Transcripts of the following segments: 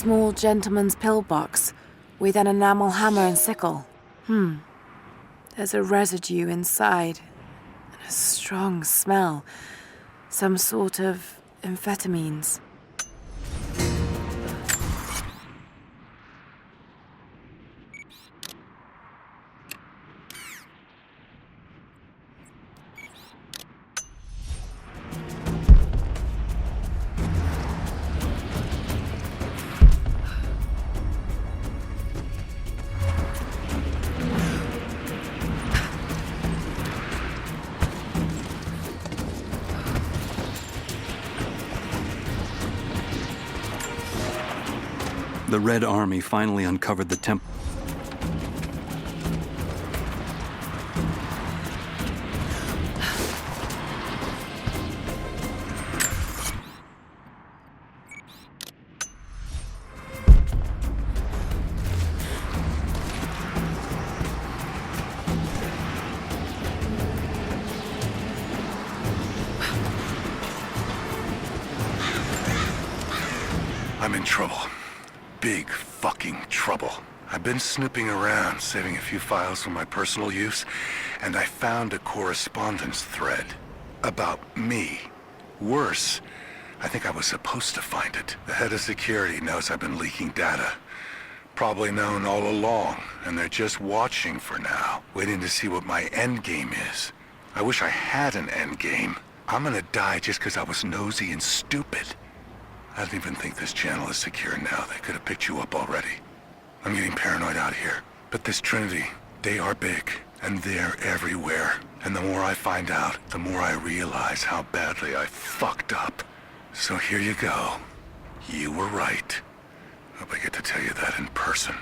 small gentleman's pillbox with an enamel hammer and sickle. There's a residue inside. And a strong smell. Some sort of amphetamines. The Red Army finally uncovered the temple. I'm in trouble. Big fucking trouble. I've been snooping around, saving a few files for my personal use, and I found a correspondence thread about me. Worse, I think I was supposed to find it. The head of security knows I've been leaking data. Probably known all along, and they're just watching for now, waiting to see what my endgame is. I wish I had an endgame. I'm gonna die just because I was nosy and stupid. I don't even think this channel is secure now. They could have picked you up already. I'm getting paranoid out here. But this Trinity, they are big, and they're everywhere. And the more I find out, the more I realize how badly I fucked up. So here you go. You were right. Hope I get to tell you that in person.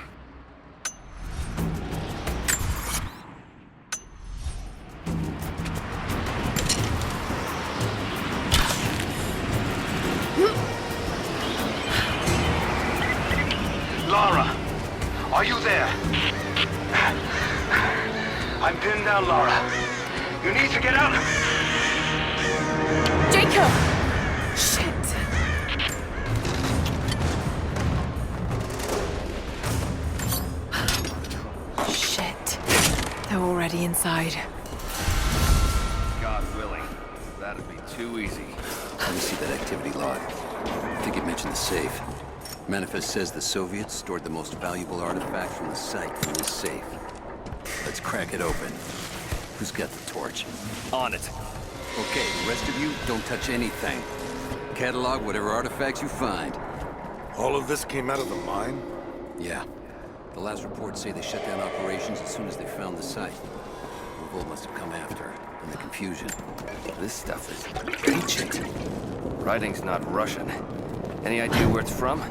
Lara, are you there? I'm pinned down, Lara. You need to get out. Jacob! Shit. Shit. They're already inside. God willing, that'd be too easy. Let me see that activity log. I think it mentioned the safe. Manifest says the Soviets stored the most valuable artifacts from the site in this safe. Let's crack it open. Who's got the torch? On it. Okay, the rest of you, don't touch anything. Catalog whatever artifacts you find. All of this came out of the mine? Yeah. The last reports say they shut down operations as soon as they found the site. Revolt must have come after, in the confusion. This stuff is ancient. Writing's not Russian. Any idea where it's from?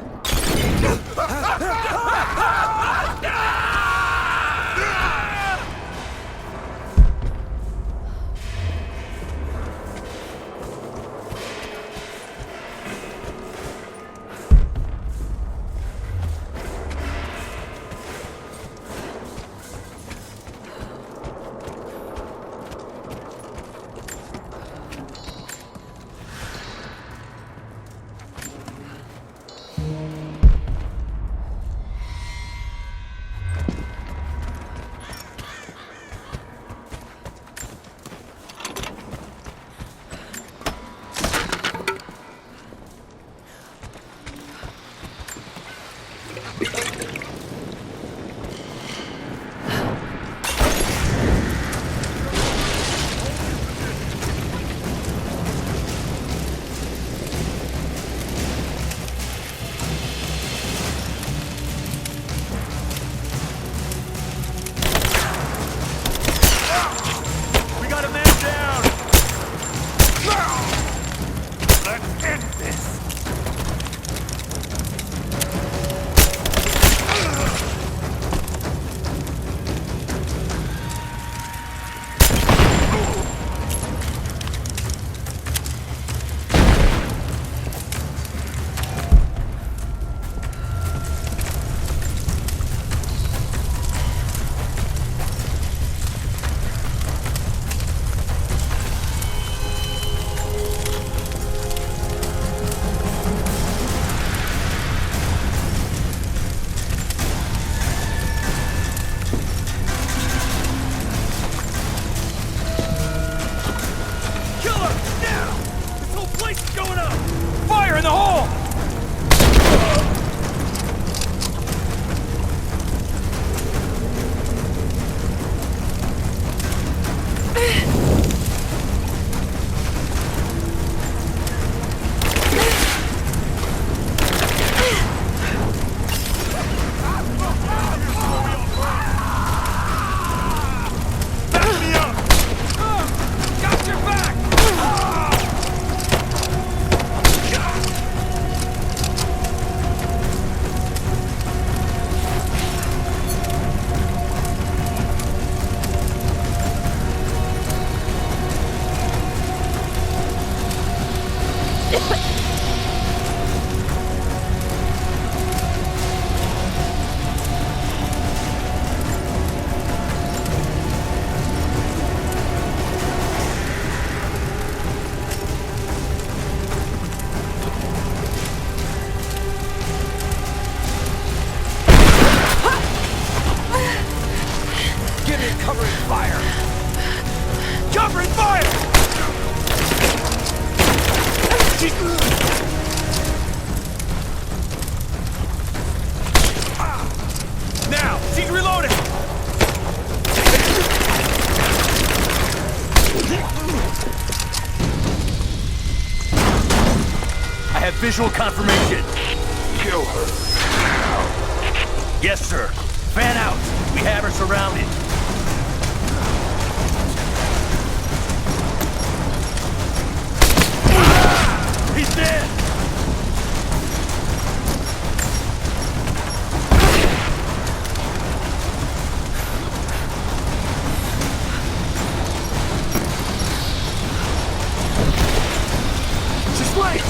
visual confirmation. Kill her. Yes, sir. Fan out. We have her surrounded. He's dead! Just wait!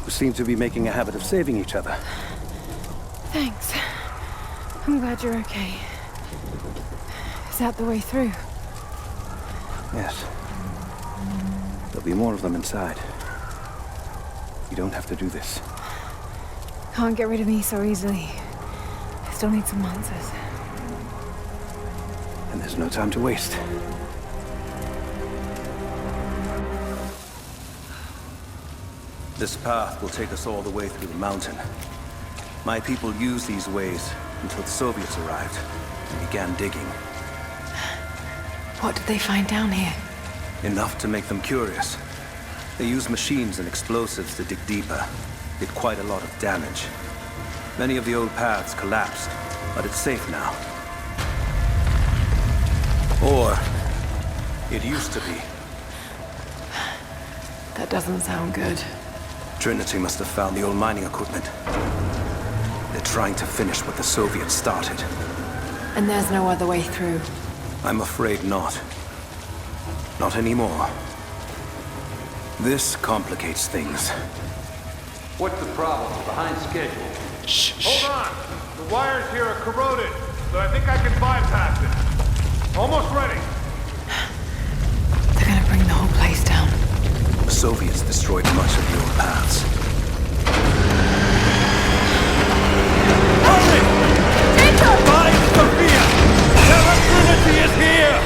Seem to be making a habit of saving each other. Thanks. I'm glad you're okay. Is that the way through? Yes. There'll be more of them inside. You don't have to do this. Can't get rid of me so easily. I still need some answers. And there's no time to waste. This path will take us all the way through the mountain. My people used these ways until the Soviets arrived and began digging. What did they find down here? Enough to make them curious. They used machines and explosives to dig deeper. Did quite a lot of damage. Many of the old paths collapsed, but it's safe now. Or it used to be. That doesn't sound good. Trinity must have found the old mining equipment. They're trying to finish what the Soviets started. And there's no other way through. I'm afraid not. Not anymore. This complicates things. What's the problem? Behind schedule. Hold on! The wires here are corroded, so I think I can bypass it. Almost ready. They're gonna bring the whole place down. The Soviets destroyed much of the old paths. Hurry! Find Sophia! Tell her Trinity is here!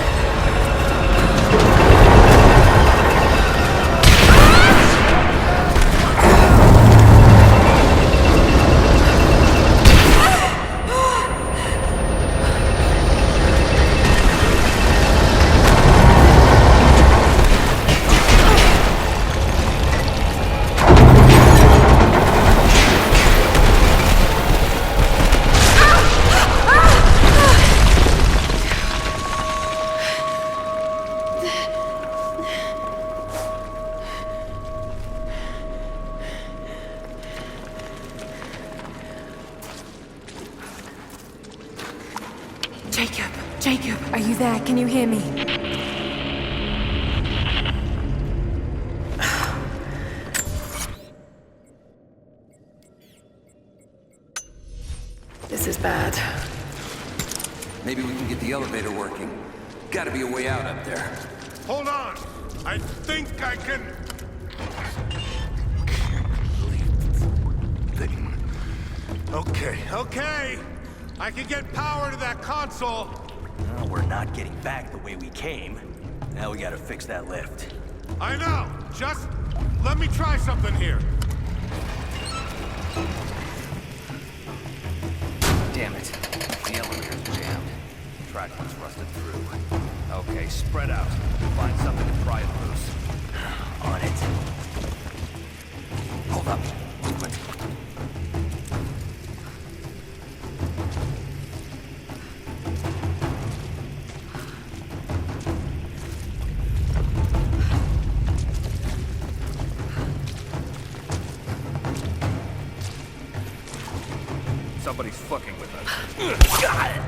Jacob, are you there? Can you hear me? This is bad. Maybe we can get the elevator working. Gotta be a way out up there. Hold on! I think I can... Okay. I can get power to that console. No, we're not getting back the way we came. Now we gotta fix that lift. I know. Just let me try something here. Damn it. The elevator's jammed. Track was rusted through. Okay, spread out. Find something to pry it loose. On it. Hold up. Movement. Somebody's fucking with us. Got it!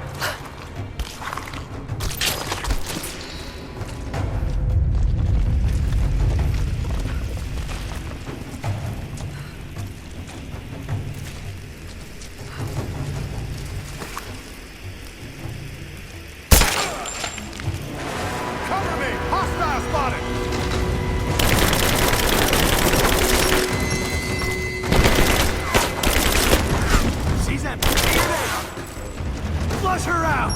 attempt to take her down! Flush her out!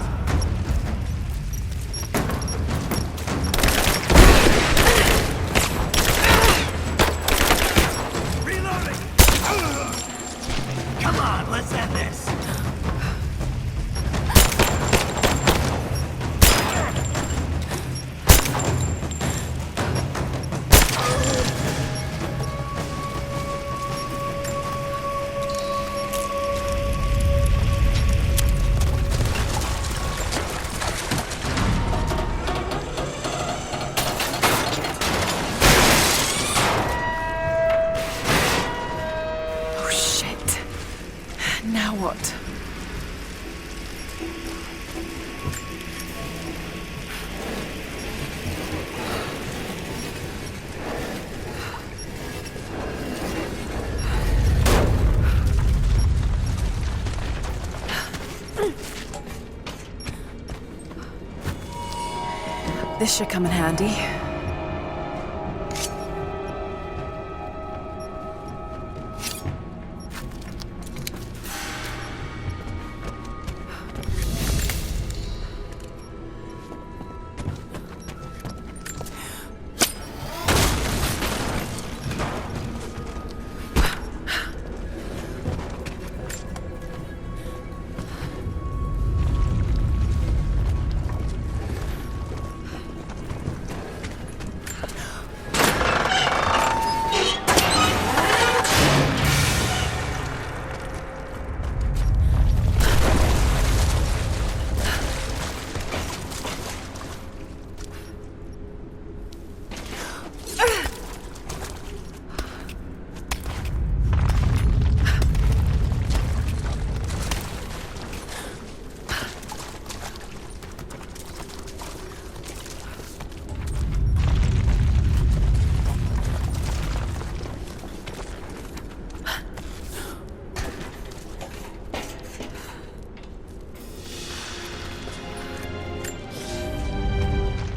Reloading! Come on, let's end this! Oh shit. Now what? This should come in handy.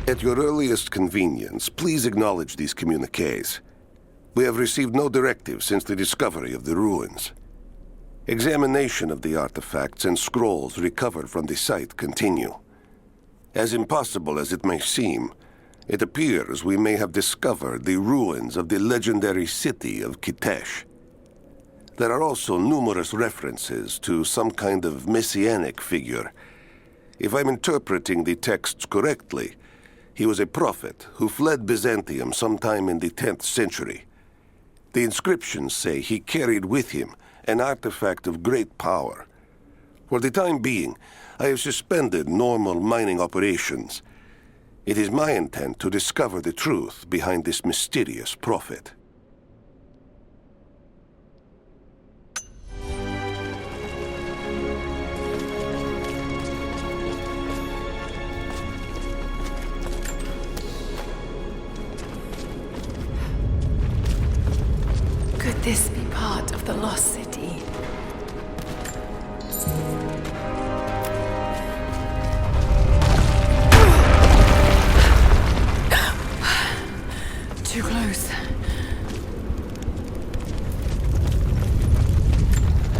At your earliest convenience, please acknowledge these communiques. We have received no directives since the discovery of the ruins. Examination of the artifacts and scrolls recovered from the site continue. As impossible as it may seem, it appears we may have discovered the ruins of the legendary city of Kitesh. There are also numerous references to some kind of messianic figure. If I'm interpreting the texts correctly, he was a prophet who fled Byzantium sometime in the 10th century. The inscriptions say he carried with him an artifact of great power. For the time being, I have suspended normal mining operations. It is my intent to discover the truth behind this mysterious prophet. Could this be part of the lost city? Too close.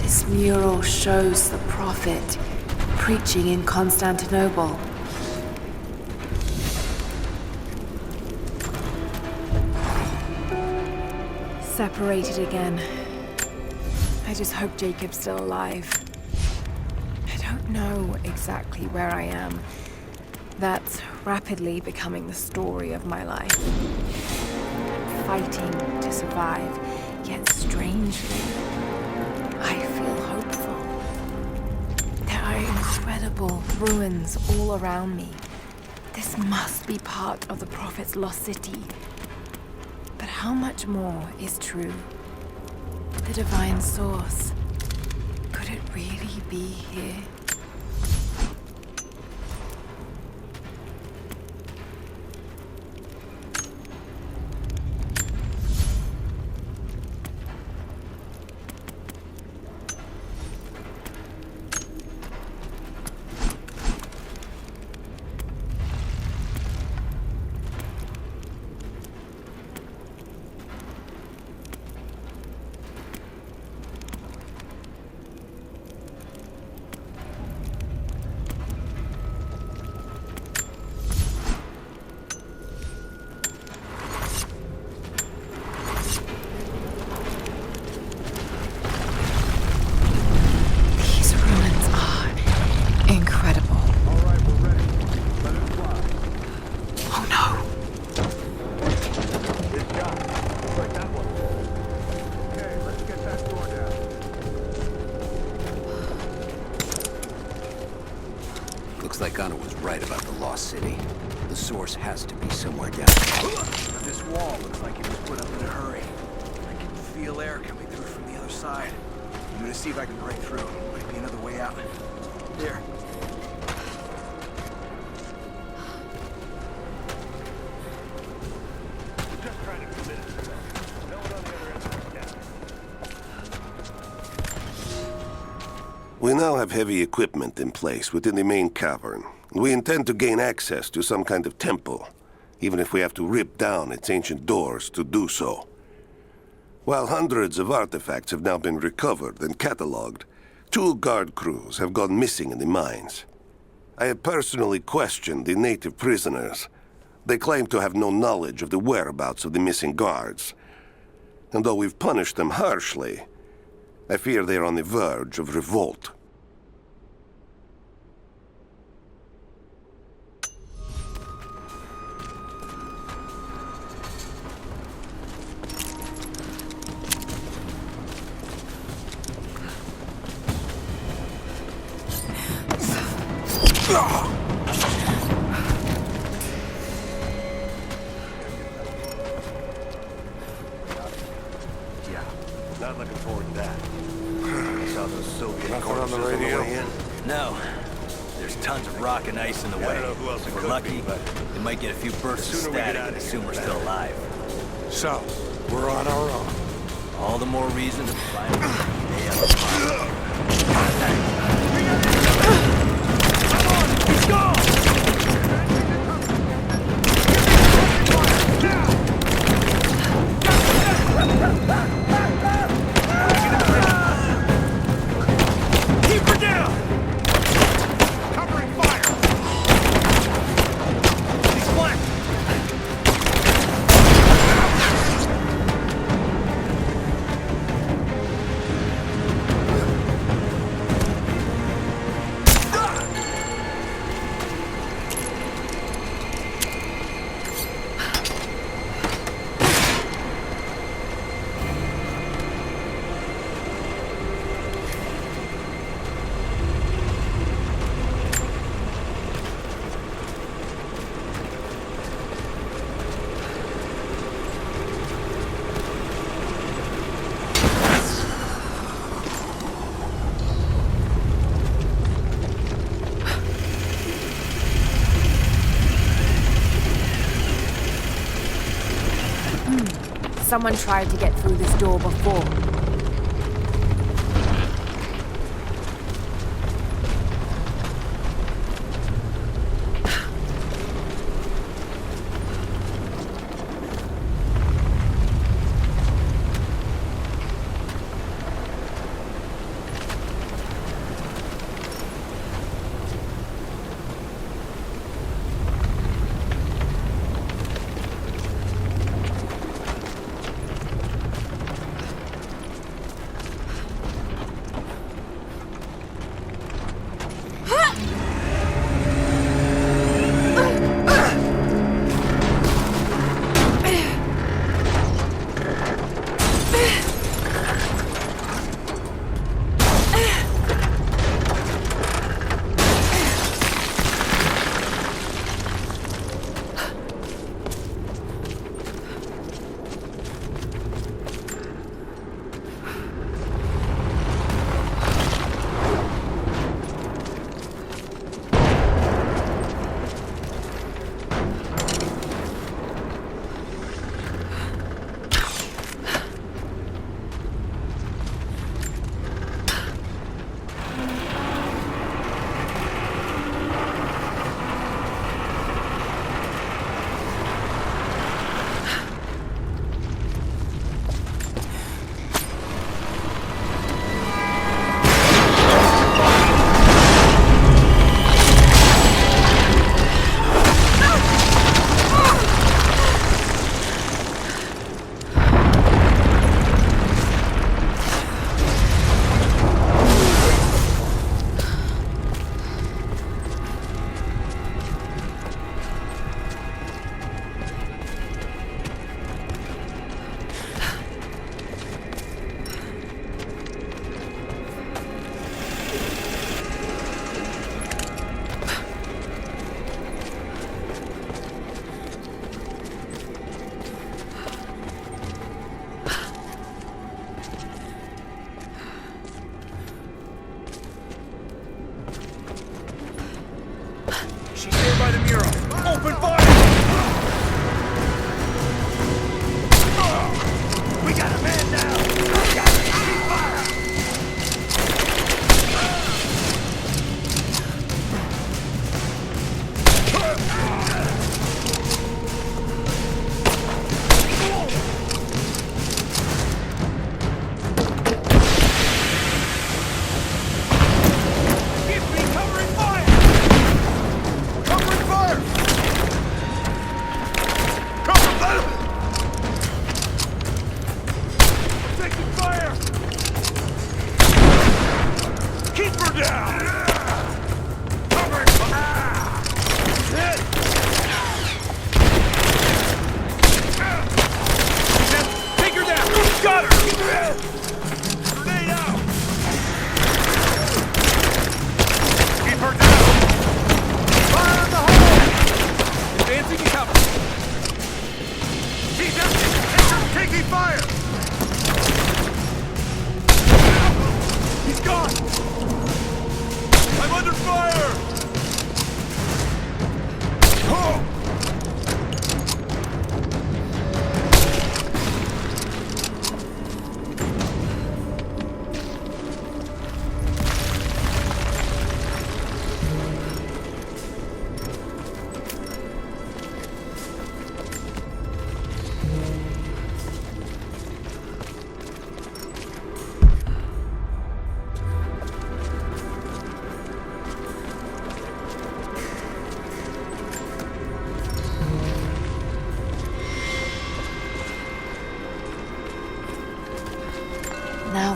This mural shows the prophet preaching in Constantinople. Separated again. I just hope Jacob's still alive. I don't know exactly where I am. That's rapidly becoming the story of my life. Fighting to survive, yet strangely, I feel hopeful. There are incredible ruins all around me. This must be part of the Prophet's lost city. But how much more is true? The divine source. Could it really be here? Looks like Anna was right about the lost city. The source has to be somewhere down here. This wall looks like it was put up in a hurry. I can feel air coming through from the other side. I'm gonna see if I can break through. Might be another way out. Here. Just trying to convince you. No one on the other end of the cabin. We now have heavy equipment in place within the main cavern. We intend to gain access to some kind of temple, even if we have to rip down its ancient doors to do so. While hundreds of artifacts have now been recovered and catalogued, 2 guard crews have gone missing in the mines. I have personally questioned the native prisoners. They claim to have no knowledge of the whereabouts of the missing guards. And though we've punished them harshly, I fear they are on the verge of revolt. Yeah, not looking forward to that. Saw those Soviet Nothing on the corpses on the radio? way in. No. There's tons of rock and ice in the I way. don't know who else it If we're could lucky, be, but they might get a few bursts of sooner we get static out and of assume here, we're the still better. alive. So, we're on our own. All the more reason to finally pay up. keep her down! Covering fire! He's flanked! Someone tried to get through this door before.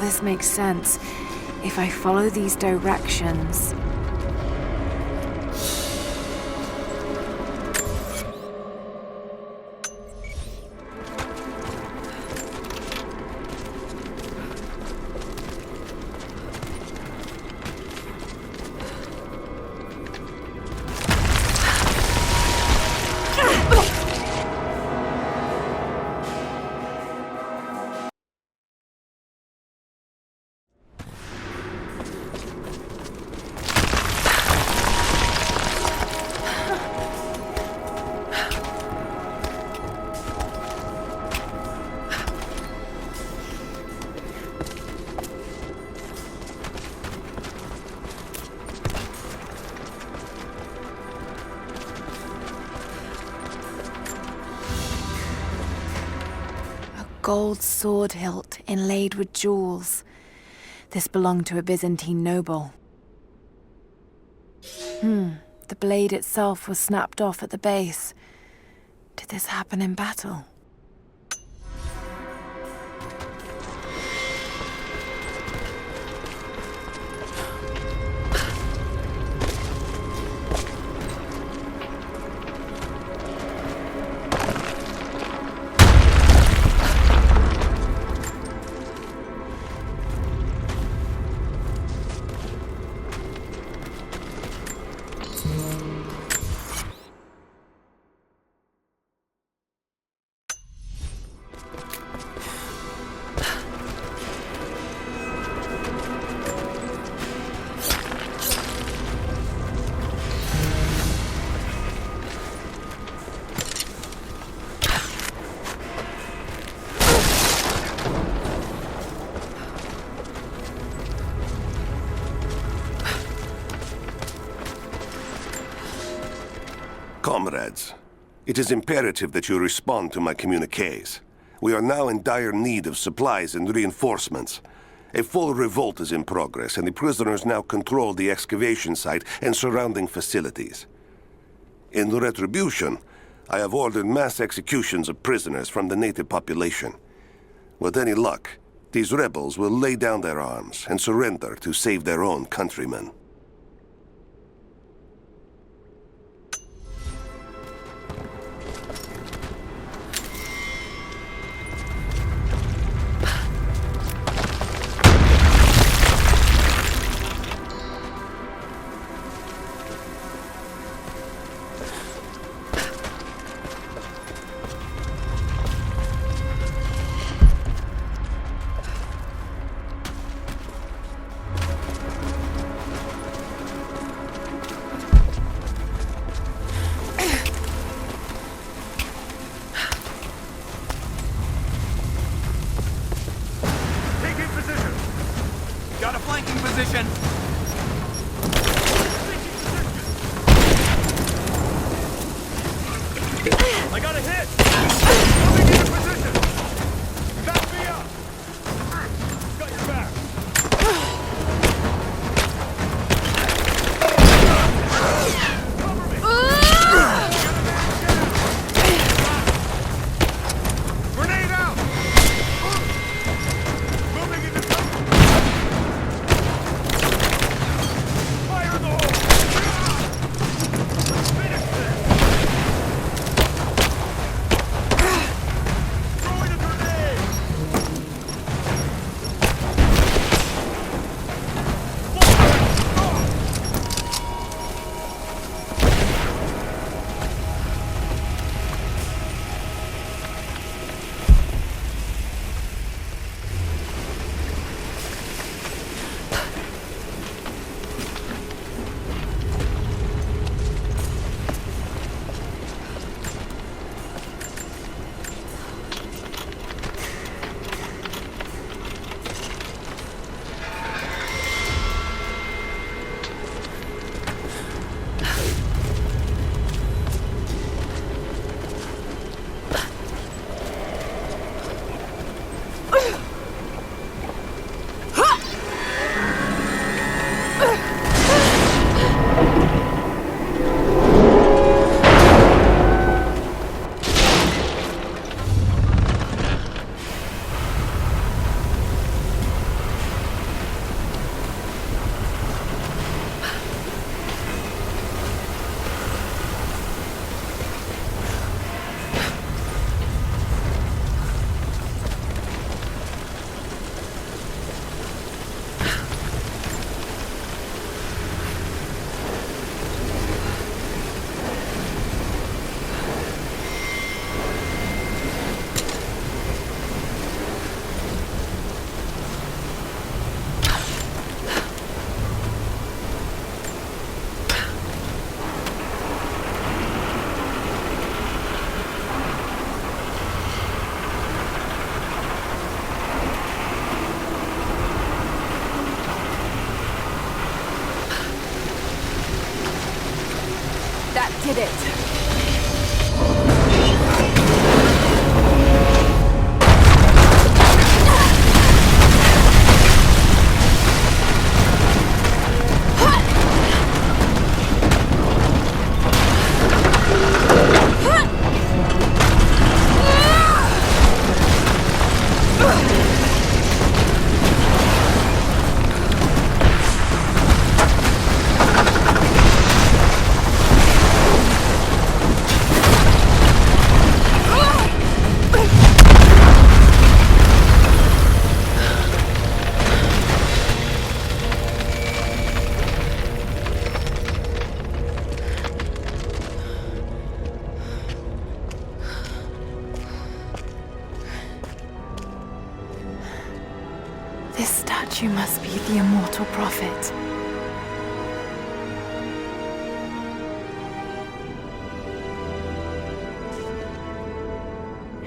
this makes sense. If I follow these directions... Gold sword hilt inlaid with jewels. This belonged to a Byzantine noble. The blade itself was snapped off at the base. Did this happen in battle? Comrades, it is imperative that you respond to my communiques. We are now in dire need of supplies and reinforcements. A full revolt is in progress, and the prisoners now control the excavation site and surrounding facilities. In retribution, I have ordered mass executions of prisoners from the native population. With any luck, these rebels will lay down their arms and surrender to save their own countrymen. That did it. This statue must be the immortal prophet.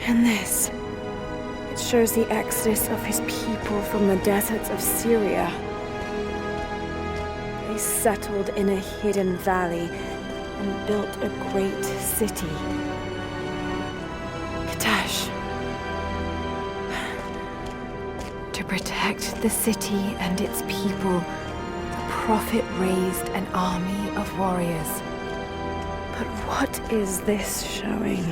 And this, it shows the exodus of his people from the deserts of Syria. They settled in a hidden valley and built a great city. To protect the city and its people, the prophet raised an army of warriors. But what is this showing?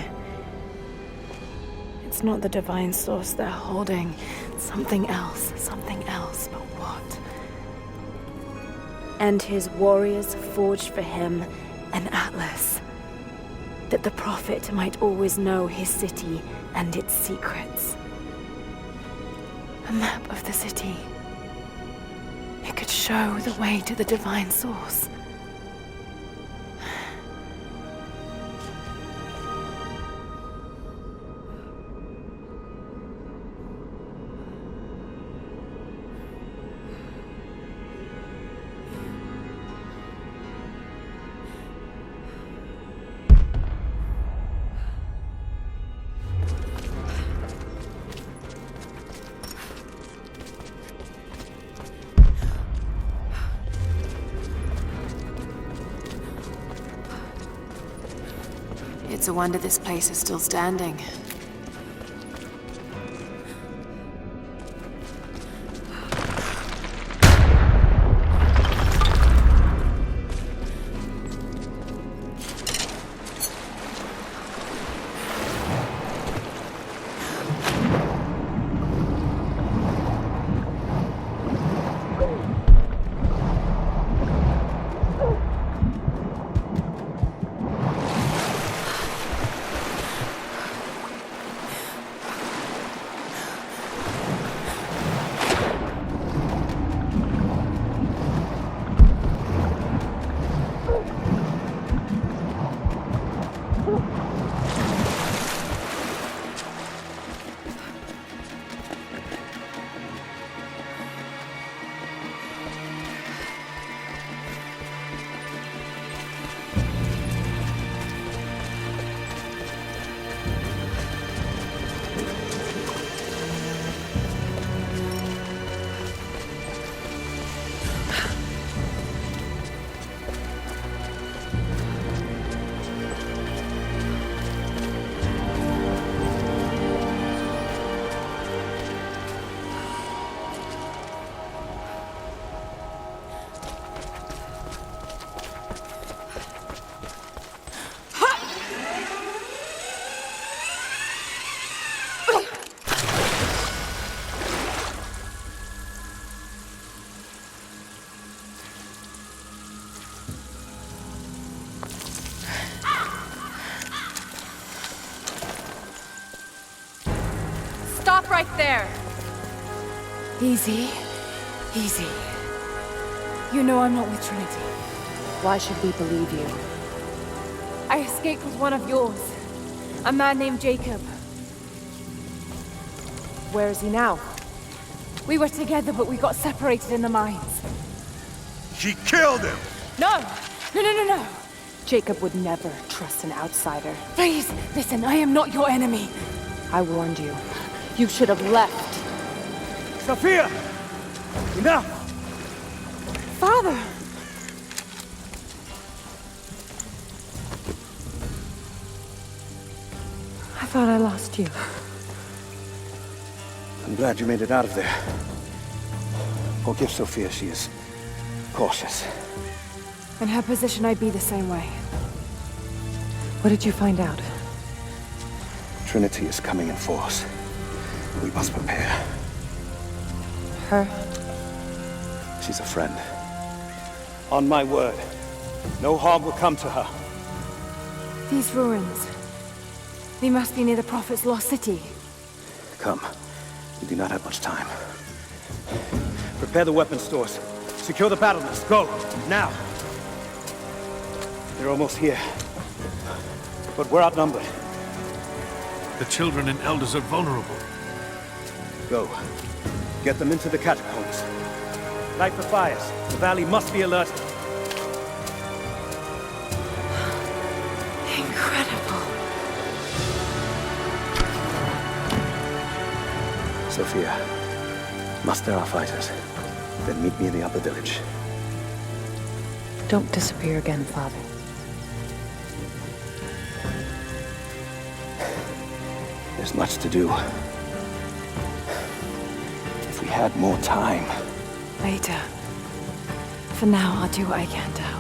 It's not the divine source they're holding. Something else, but what? And his warriors forged for him an atlas, that the prophet might always know his city and its secrets. A map of the city. It could show the way to the divine source. It's a wonder this place is still standing. Stop right there! Easy. Easy. You know I'm not with Trinity. Why should we believe you? I escaped with one of yours. A man named Jacob. Where is he now? We were together, but we got separated in the mines. She killed him! No! No! Jacob would never trust an outsider. Please, listen, I am not your enemy. I warned you. You should have left. Sophia! Enough! Father! thought I lost you. I'm glad you made it out of there. Forgive Sophia, she is cautious. In her position, I'd be the same way. What did you find out? Trinity is coming in force. We must prepare. Her? She's a friend. On my word, no harm will come to her. These ruins. They must be near the Prophet's lost city. Come. We do not have much time. Prepare the weapon stores. Secure the battlements. Go! Now! They're almost here. But we're outnumbered. The children and elders are vulnerable. Go. Get them into the catacombs. Light the fires. The valley must be alerted. Incredible. Sophia, muster our fighters. Then meet me in the upper village. Don't disappear again, Father. There's much to do. If we had more time. Later. For now, I'll do what I can to help.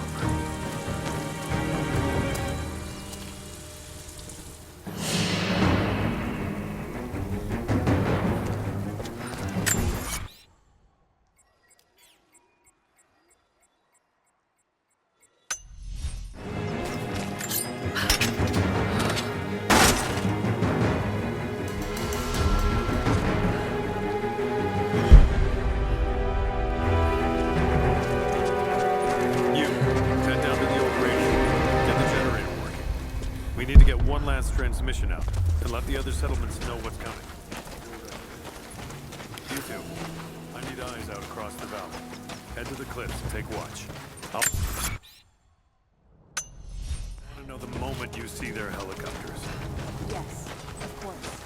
Transmission out, and let the other settlements know what's coming. You two, I need eyes out across the valley. Head to the cliffs and take watch. I want to know the moment you see their helicopters. Yes, of course.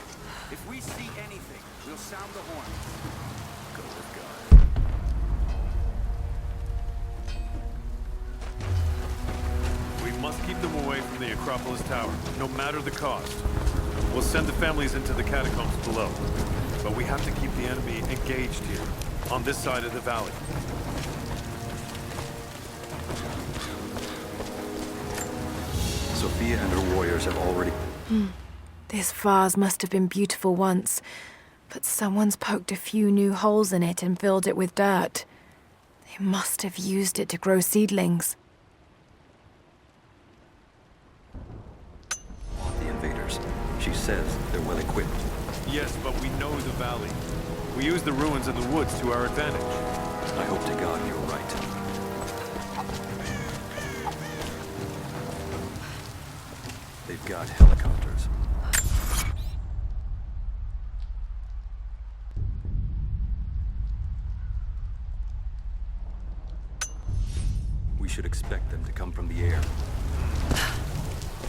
If we see anything, we'll sound the horn. Go with God. We must keep them away from the Acropolis Tower, no matter the cost. We'll send the families into the catacombs below, but we have to keep the enemy engaged here, on this side of the valley. Sophia and her warriors have already... This vase must have been beautiful once, but someone's poked a few new holes in it and filled it with dirt. They must have used it to grow seedlings. The invaders. She says they're well equipped. Yes, but we know the valley. We use the ruins and the woods to our advantage. I hope to God you're right. They've got helicopters. We should expect them to come from the air.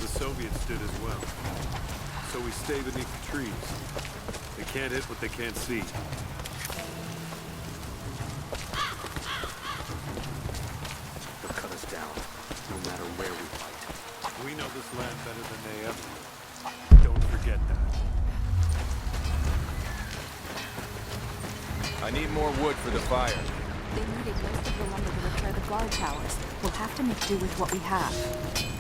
The Soviets did as well. So we stay beneath the trees. They can't hit what they can't see. They'll cut us down, no matter where we fight. We know this land better than they ever. Don't forget that. I need more wood for the fire. They needed most of the lumber to repair the guard towers. We'll have to make do with what we have.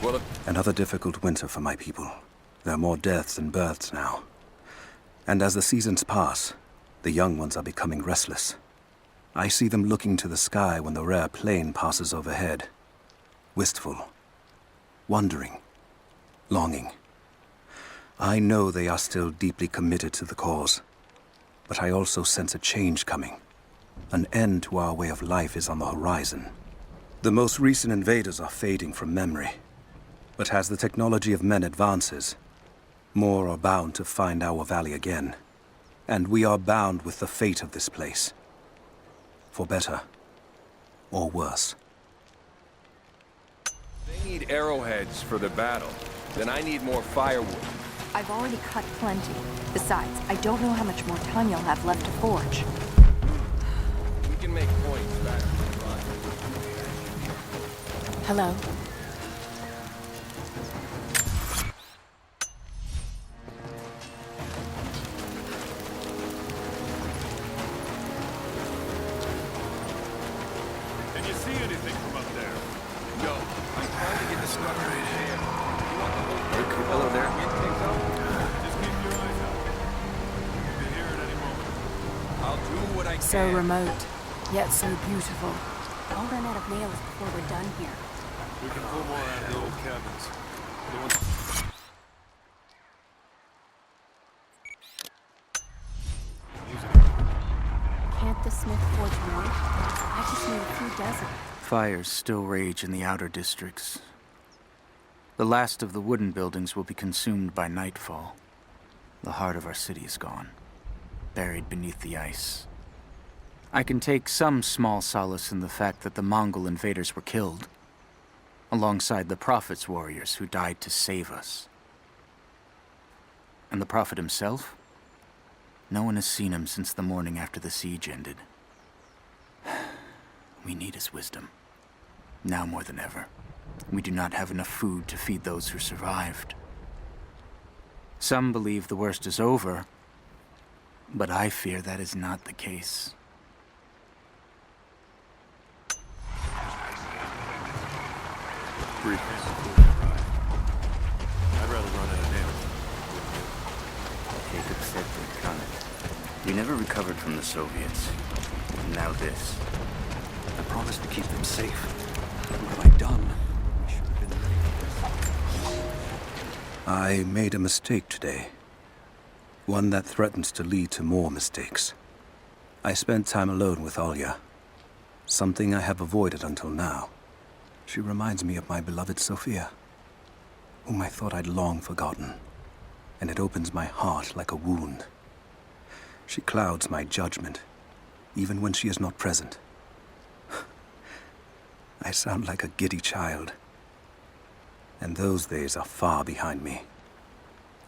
Well, Another difficult winter for my people. There are more deaths than births now. And as the seasons pass, the young ones are becoming restless. I see them looking to the sky when the rare plane passes overhead. Wistful. Wondering. Longing. I know they are still deeply committed to the cause. But I also sense a change coming. An end to our way of life is on the horizon. The most recent invaders are fading from memory. But as the technology of men advances, more are bound to find our valley again. And we are bound with the fate of this place. For better or worse. they need arrowheads for the battle. Then I need more firewood. I've already cut plenty. Besides, I don't know how much more time you'll have left to forge. We can make points back to the front. So remote, yet so beautiful. I'll run out of nails before we're done here. We can pull more out of the old cabins. The ones- Can't the smith forge more? I just need a few dozen. Fires still rage in the outer districts. The last of the wooden buildings will be consumed by nightfall. The heart of our city is gone, buried beneath the ice. I can take some small solace in the fact that the Mongol invaders were killed, alongside the Prophet's warriors who died to save us. And the Prophet himself? No one has seen him since the morning after the siege ended. We need his wisdom. Now more than ever. We do not have enough food to feed those who survived. Some believe the worst is over, but I fear that is not the case. Brief. I'd rather run out of nails. Jacob said they'd come. We never recovered from the Soviets. And now this. I promised to keep them safe. What have I done? I should have been ready for this. I made a mistake today. One that threatens to lead to more mistakes. I spent time alone with Olya. Something I have avoided until now. She reminds me of my beloved Sophia, whom I thought I'd long forgotten, and it opens my heart like a wound. She clouds my judgment, even when she is not present. I sound like a giddy child, and those days are far behind me.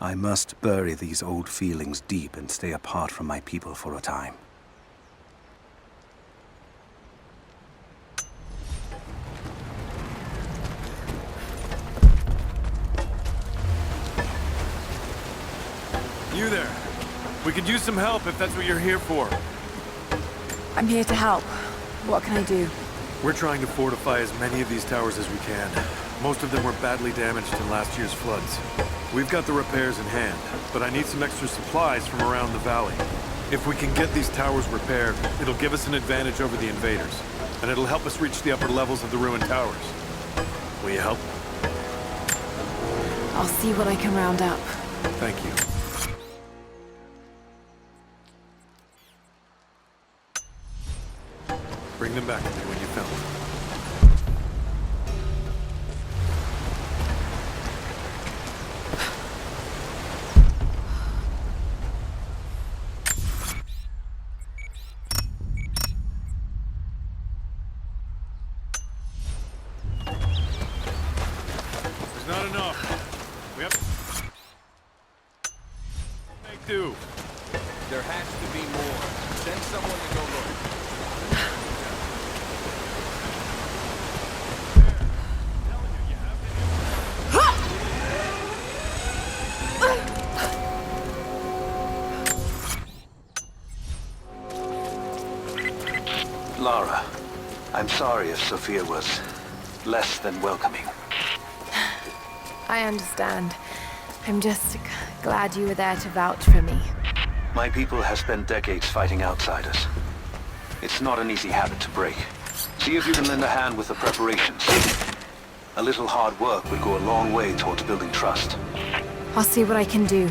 I must bury these old feelings deep and stay apart from my people for a time. You there. We could use some help if that's what you're here for. I'm here to help. What can I do? We're trying to fortify as many of these towers as we can. Most of them were badly damaged in last year's floods. We've got the repairs in hand, but I need some extra supplies from around the valley. If we can get these towers repaired, it'll give us an advantage over the invaders, and it'll help us reach the upper levels of the ruined towers. Will you help? I'll see what I can round up. Thank you. Bring them back to me when you found them. There's not enough. We have to make do. There has to be more. Send someone to go look. Lara, I'm sorry if Sophia was less than welcoming. I understand. I'm just glad you were there to vouch for me. My people have spent decades fighting outsiders. It's not an easy habit to break. See if you can lend a hand with the preparations. A little hard work would go a long way towards building trust. I'll see what I can do.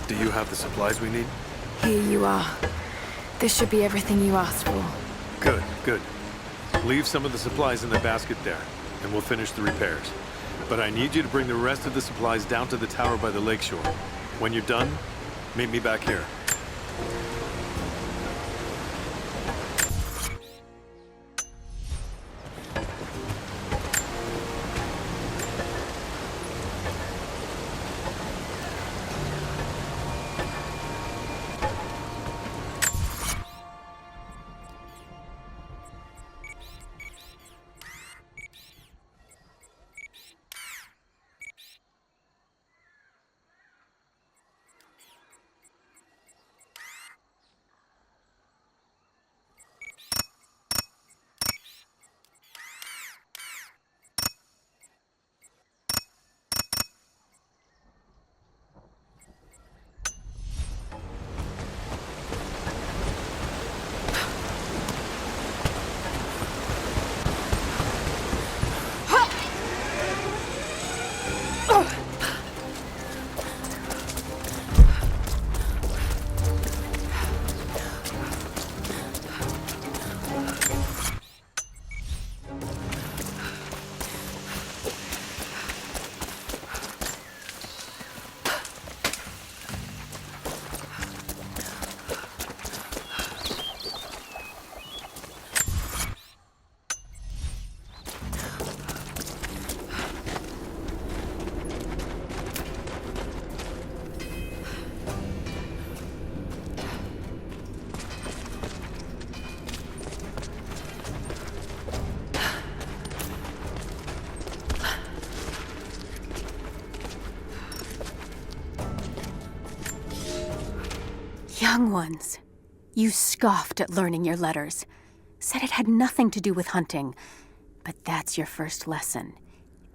Do you have the supplies we need? Here you are. This should be everything you asked for. Good, good. Leave some of the supplies in the basket there, and we'll finish the repairs. But I need you to bring the rest of the supplies down to the tower by the lakeshore. When you're done, meet me back here. Young ones, you scoffed at learning your letters, said it had nothing to do with hunting. But that's your first lesson.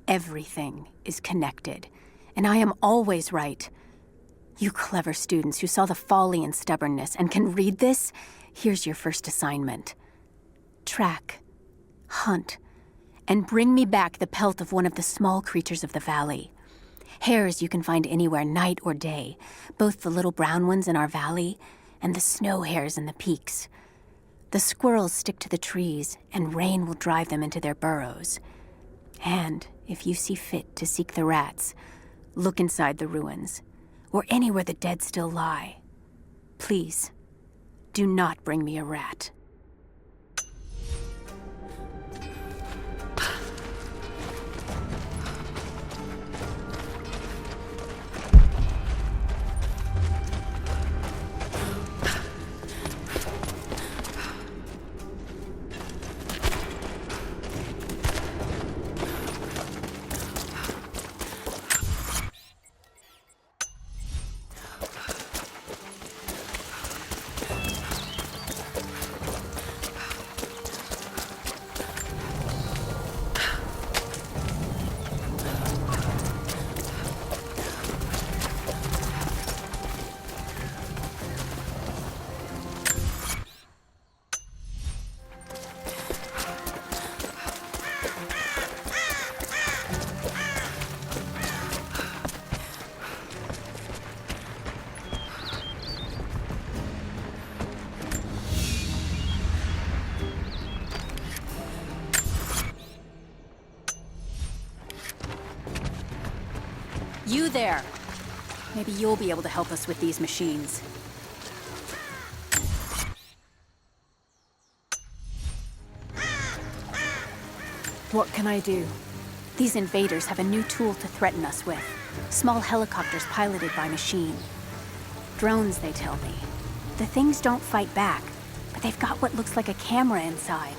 Everything is connected, and I am always right. You clever students who saw the folly and stubbornness and can read this, here's your first assignment. Track, hunt, and bring me back the pelt of one of the small creatures of the valley. Hares you can find anywhere, night or day, both the little brown ones in our valley and the snow hares in the peaks. The squirrels stick to the trees, and rain will drive them into their burrows. And if you see fit to seek the rats, look inside the ruins, or anywhere the dead still lie. Please, do not bring me a rat. You there! Maybe you'll be able to help us with these machines. What can I do? These invaders have a new tool to threaten us with. Small helicopters piloted by machine. Drones, they tell me. The things don't fight back, but they've got what looks like a camera inside.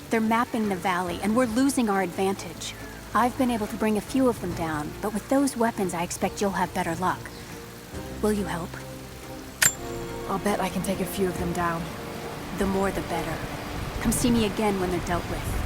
They're mapping the valley, and we're losing our advantage. I've been able to bring a few of them down, but with those weapons, I expect you'll have better luck. Will you help? I'll bet I can take a few of them down. The more the better. Come see me again when they're dealt with.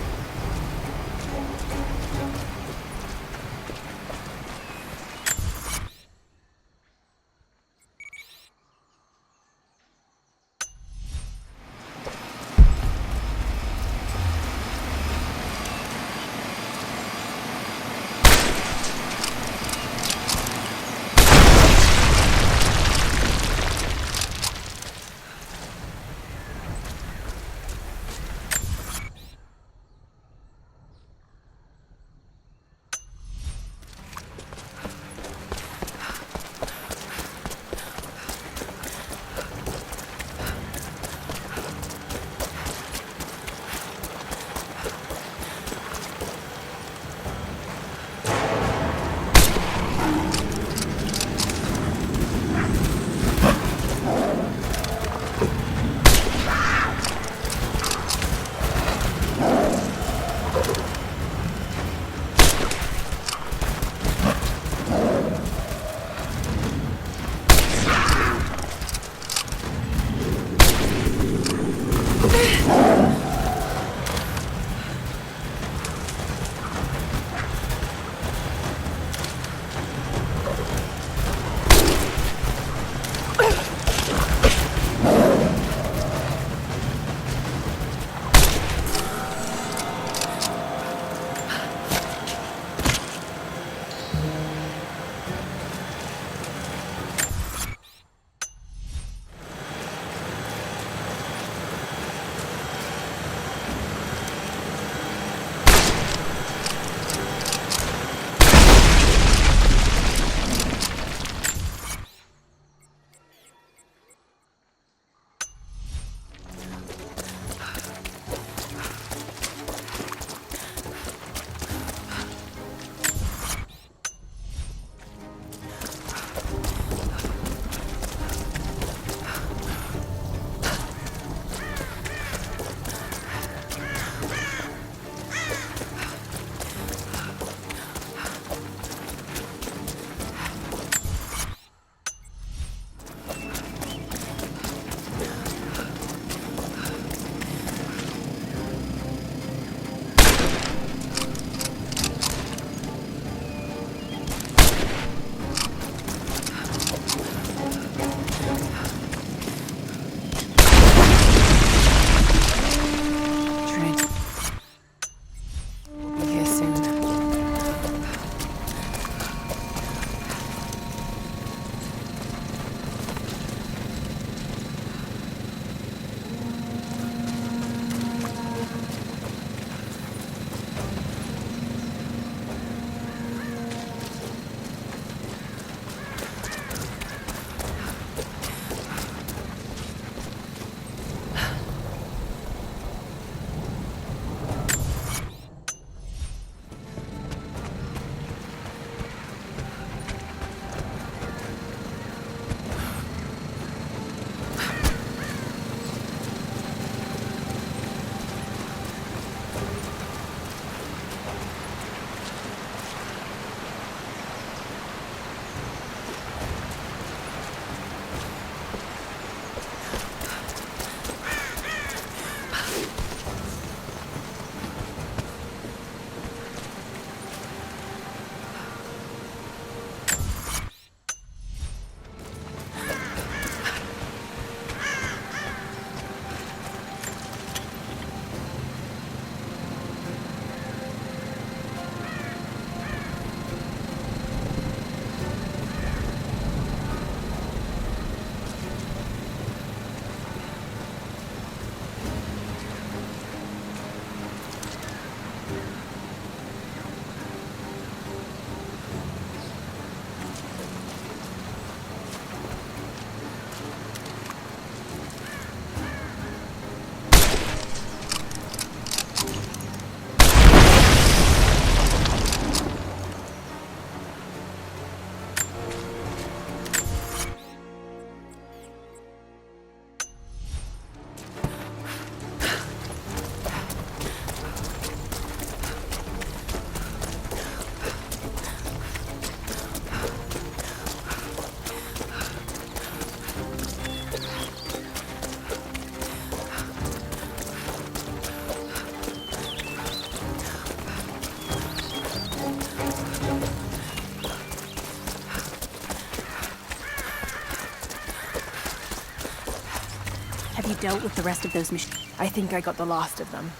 Have you dealt with the rest of those machines? I think I got the last of them.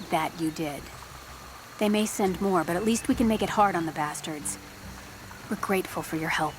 That you did. They may send more, but at least we can make it hard on the bastards. We're grateful for your help.